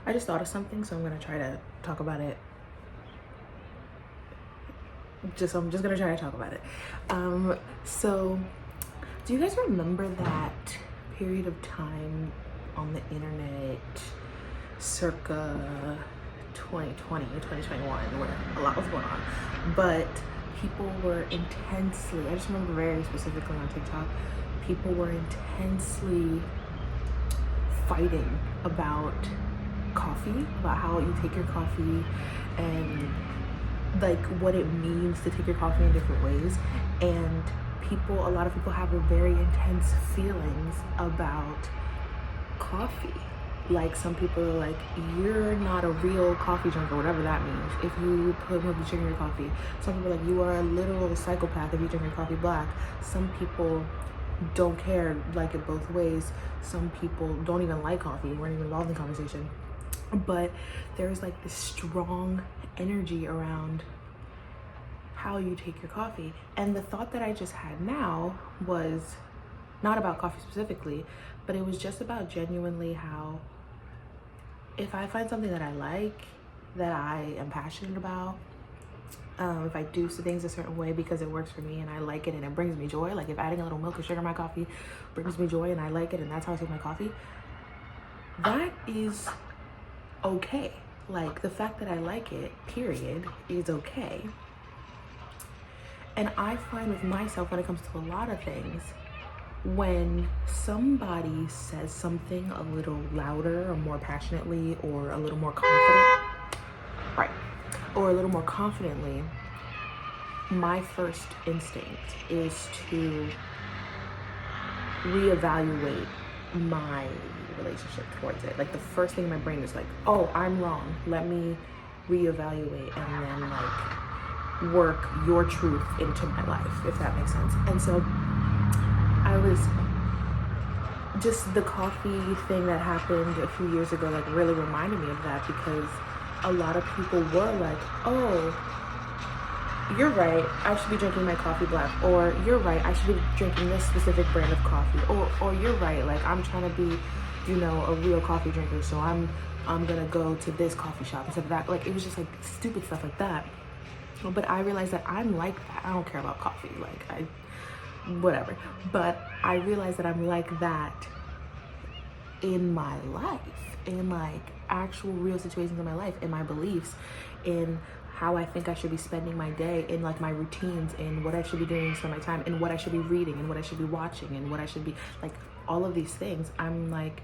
I just thought of something, so I'm gonna try to talk about it. I'm just gonna try to talk about it. So do you guys remember that period of time on the internet circa 2020, 2021, where a lot was going on, but people were intensely, I just remember very specifically on TikTok, people were intensely fighting about coffee, about how you take your coffee and like what it means to take your coffee in different ways. And a lot of people have a very intense feelings about coffee. Like some people are like, you're not a real coffee drinker, whatever that means, if you put milk sugar in your coffee. Some people are like, you are a literal psychopath if you drink your coffee black. Some people don't care, like it both ways. Some people don't even like coffee, weren't even involved in conversation. But there's like this strong energy around how you take your coffee. And the thought that I just had now was not about coffee specifically, but it was just about genuinely how if I find something that I like, that I am passionate about, if I do things a certain way because it works for me and I like it and it brings me joy, like if adding a little milk or sugar in my coffee brings me joy and I like it and that's how I take my coffee, that is okay. Like the fact that I like it, period, is okay. And I find with myself when it comes to a lot of things, when somebody says something a little louder or more passionately or a little more confidently, my first instinct is to reevaluate my relationship towards it. Like the first thing in my brain is like, oh, I'm wrong. Let me reevaluate and then like work your truth into my life, if that makes sense. And so I was just, the coffee thing that happened a few years ago like really reminded me of that, because a lot of people were like, oh, you're right, I should be drinking my coffee black, or you're right, I should be drinking this specific brand of coffee, or you're right, like I'm trying to be, you know, a real coffee drinker, so I'm gonna go to this coffee shop instead of that. Like it was just like stupid stuff like that. But I realized that I'm like that. I don't care about coffee, like whatever. But I realized that I'm like that in my life, in like actual real situations in my life, in my beliefs, in how I think I should be spending my day, in like my routines, in what I should be doing to spend my time, in what I should be reading, and what I should be watching, and what I should be like, all of these things. I'm like,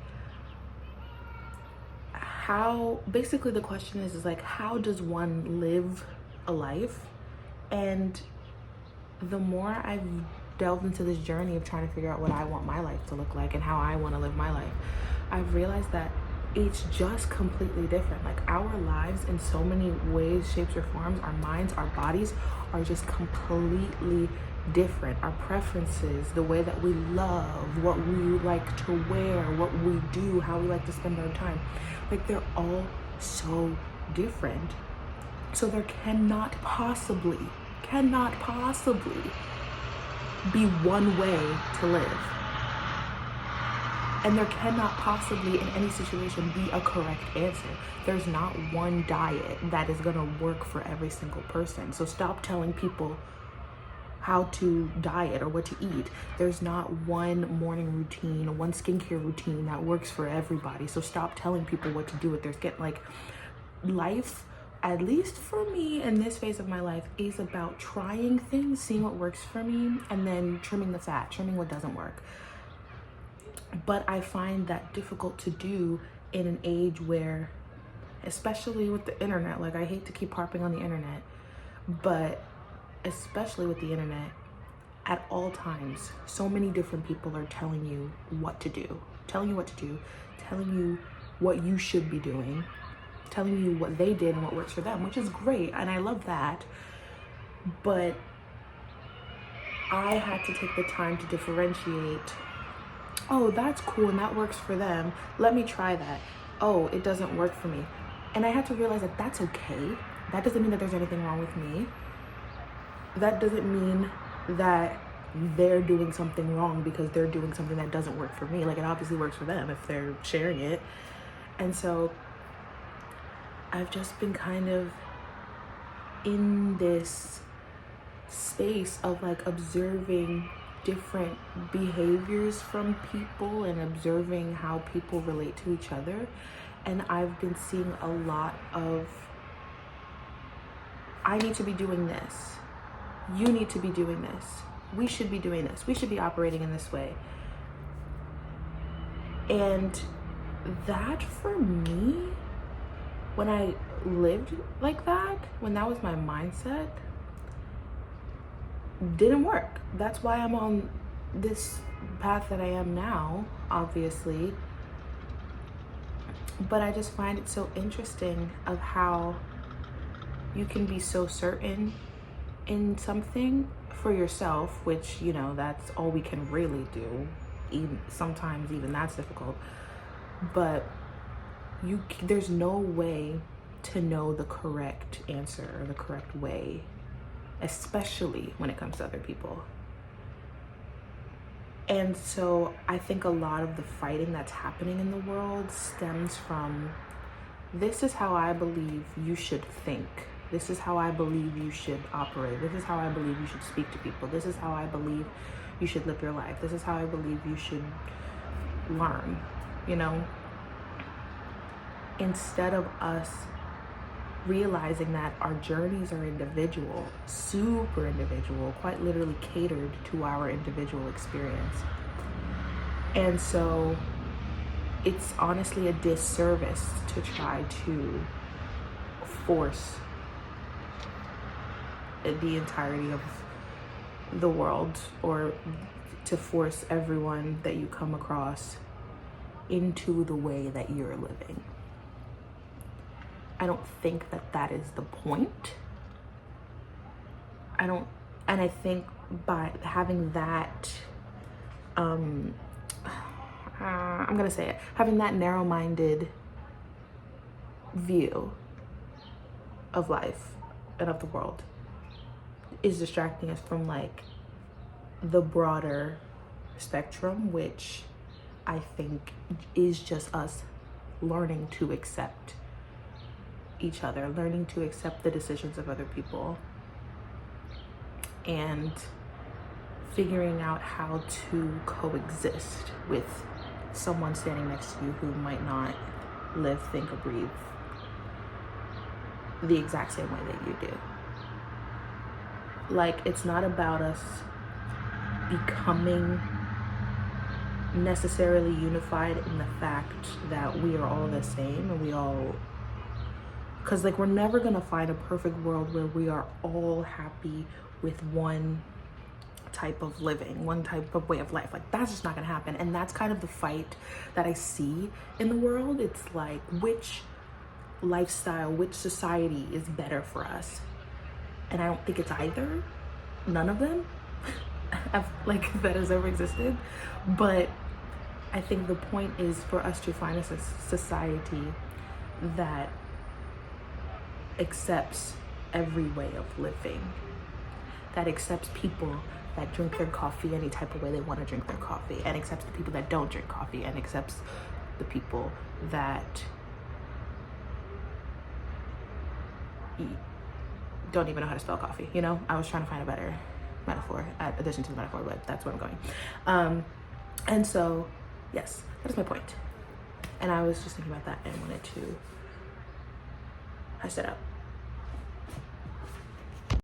how, basically the question is like, how does one live a life? And the more I've delved into this journey of trying to figure out what I want my life to look like and how I want to live my life, I've realized that it's just completely different. Like our lives in so many ways, shapes, or forms, our minds, our bodies are just completely different. Our preferences, the way that we love, what we like to wear, what we do, how we like to spend our time, like they're all so different. So there cannot possibly be one way to live. And there cannot possibly in any situation be a correct answer. There's not one diet that is gonna work for every single person. So stop telling people how to diet or what to eat. There's not one morning routine, one skincare routine that works for everybody. So stop telling people what to do with their skin. Like life, at least for me in this phase of my life, is about trying things, seeing what works for me, and then trimming the fat, trimming what doesn't work. But I find that difficult to do in an age where, especially with the internet, like I hate to keep harping on the internet, but especially with the internet, at all times, so many different people are telling you what to do, telling you what you should be doing, telling you what they did and what works for them, which is great, and I love that. But I had to take the time to differentiate, oh, that's cool and that works for them, let me try that. Oh, it doesn't work for me. And I had to realize that that's okay. That doesn't mean that there's anything wrong with me. That doesn't mean that they're doing something wrong because they're doing something that doesn't work for me. Like it obviously works for them if they're sharing it. And so I've just been kind of in this space of like observing different behaviors from people and observing how people relate to each other. And I've been seeing a lot of, I need to be doing this. You need to be doing this. We should be doing this. We should be operating in this way. And that for me, when I lived like that, when that was my mindset, didn't work. That's why I'm on this path that I am now, obviously. But I just find it so interesting of how you can be so certain in something for yourself, which, you know, that's all we can really do. Even sometimes even that's difficult. But there's no way to know the correct answer or the correct way, especially when it comes to other people. And so I think a lot of the fighting that's happening in the world stems from, this is how I believe you should think. This is how I believe you should operate. This is how I believe you should speak to people. This is how I believe you should live your life. This is how I believe you should learn, you know? Instead of us realizing that our journeys are individual, super individual, quite literally catered to our individual experience. And so it's honestly a disservice to try to force the entirety of the world, or to force everyone that you come across into the way that you're living. I don't think that that is the point. And I think by having that, I'm gonna say it, having that narrow-minded view of life and of the world is distracting us from like the broader spectrum, which I think is just us learning to accept each other, learning to accept the decisions of other people, and figuring out how to coexist with someone standing next to you who might not live, think, or breathe the exact same way that you do. Like, it's not about us becoming necessarily unified in the fact that we are all the same and we all, because like we're never gonna find a perfect world where we are all happy with one type of living, one type of way of life. Like, that's just not gonna happen. And that's kind of the fight that I see in the world. It's like, which lifestyle, which society is better for us? And I don't think it's either. None of them like that has ever existed. But I think the point is for us to find a society that accepts every way of living, that accepts people that drink their coffee any type of way they want to drink their coffee, and accepts the people that don't drink coffee, and accepts the people that don't even know how to spell coffee. You know, I was trying to find a better metaphor at addition to the metaphor, but that's where I'm going. And so, yes, that is my point. And I was just thinking about that and wanted to hash that up.